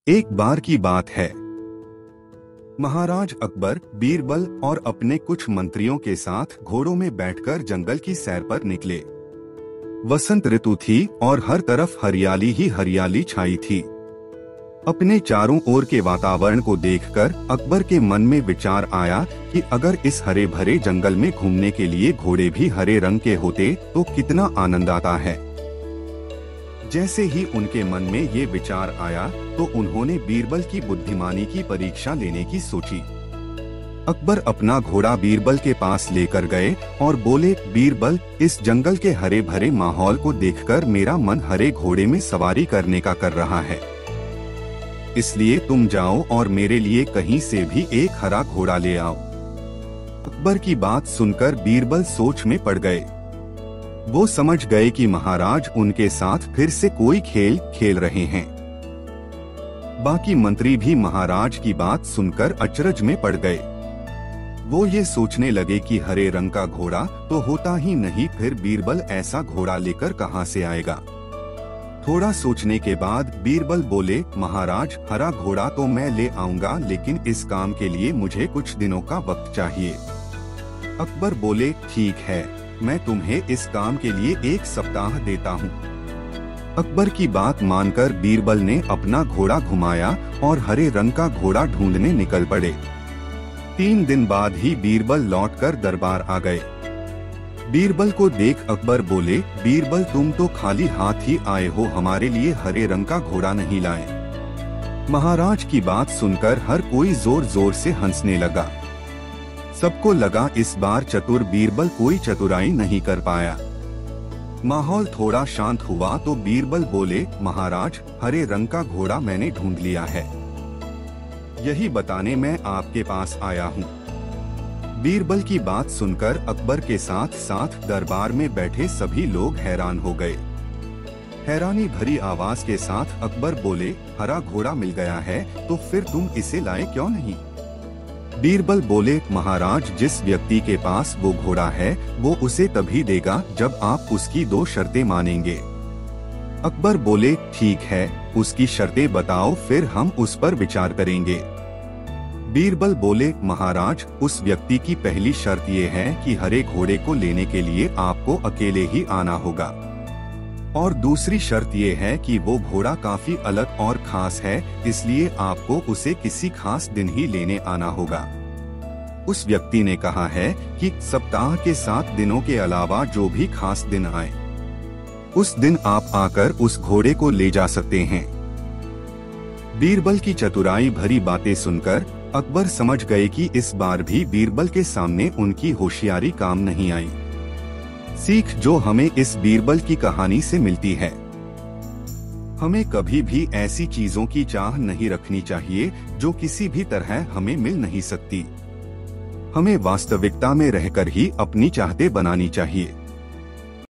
एक बार की बात है, महाराज अकबर बीरबल और अपने कुछ मंत्रियों के साथ घोड़ों में बैठकर जंगल की सैर पर निकले। वसंत ऋतु थी और हर तरफ हरियाली ही हरियाली छाई थी। अपने चारों ओर के वातावरण को देखकर अकबर के मन में विचार आया कि अगर इस हरे भरे जंगल में घूमने के लिए घोड़े भी हरे रंग के होते तो कितना आनंद आता है। जैसे ही उनके मन में ये विचार आया तो उन्होंने बीरबल की बुद्धिमानी की परीक्षा लेने की सोची। अकबर अपना घोड़ा बीरबल के पास लेकर गए और बोले, बीरबल, इस जंगल के हरे भरे माहौल को देखकर मेरा मन हरे घोड़े में सवारी करने का कर रहा है, इसलिए तुम जाओ और मेरे लिए कहीं से भी एक हरा घोड़ा ले आओ। अकबर की बात सुनकर बीरबल सोच में पड़ गए। वो समझ गए कि महाराज उनके साथ फिर से कोई खेल खेल रहे हैं। बाकी मंत्री भी महाराज की बात सुनकर अचरज में पड़ गए। वो ये सोचने लगे कि हरे रंग का घोड़ा तो होता ही नहीं, फिर बीरबल ऐसा घोड़ा लेकर कहां से आएगा। थोड़ा सोचने के बाद बीरबल बोले, महाराज, हरा घोड़ा तो मैं ले आऊंगा, लेकिन इस काम के लिए मुझे कुछ दिनों का वक्त चाहिए। अकबर बोले, ठीक है, मैं तुम्हें इस काम के लिए 1 सप्ताह देता हूँ। अकबर की बात मानकर बीरबल ने अपना घोड़ा घुमाया और हरे रंग का घोड़ा ढूंढने निकल पड़े। 3 दिन बाद ही बीरबल लौटकर दरबार आ गए। बीरबल को देख अकबर बोले, बीरबल, तुम तो खाली हाथ ही आए हो, हमारे लिए हरे रंग का घोड़ा नहीं लाए। महाराज की बात सुनकर हर कोई जोर जोर से हंसने लगा। सबको लगा इस बार चतुर बीरबल कोई चतुराई नहीं कर पाया। माहौल थोड़ा शांत हुआ तो बीरबल बोले, महाराज, हरे रंग का घोड़ा मैंने ढूंढ लिया है, यही बताने मैं आपके पास आया हूँ। बीरबल की बात सुनकर अकबर के साथ साथ दरबार में बैठे सभी लोग हैरान हो गए। हैरानी भरी आवाज के साथ अकबर बोले, हरा घोड़ा मिल गया है तो फिर तुम इसे लाए क्यों नहीं? बीरबल बोले, महाराज, जिस व्यक्ति के पास वो घोड़ा है वो उसे तभी देगा जब आप उसकी 2 शर्तें मानेंगे। अकबर बोले, ठीक है, उसकी शर्तें बताओ, फिर हम उस पर विचार करेंगे। बीरबल बोले, महाराज, उस व्यक्ति की पहली शर्त ये है कि हरे घोड़े को लेने के लिए आपको अकेले ही आना होगा, और दूसरी शर्त ये है कि वो घोड़ा काफी अलग और खास है, इसलिए आपको उसे किसी खास दिन ही लेने आना होगा। उस व्यक्ति ने कहा है कि सप्ताह के 7 दिनों के अलावा जो भी खास दिन आए, उस दिन आप आकर उस घोड़े को ले जा सकते हैं। बीरबल की चतुराई भरी बातें सुनकर अकबर समझ गए कि इस बार भी बीरबल के सामने उनकी होशियारी काम नहीं आई। सीख जो हमें इस बीरबल की कहानी से मिलती है, हमें कभी भी ऐसी चीजों की चाह नहीं रखनी चाहिए जो किसी भी तरह हमें मिल नहीं सकती। हमें वास्तविकता में रहकर ही अपनी चाहतें बनानी चाहिए।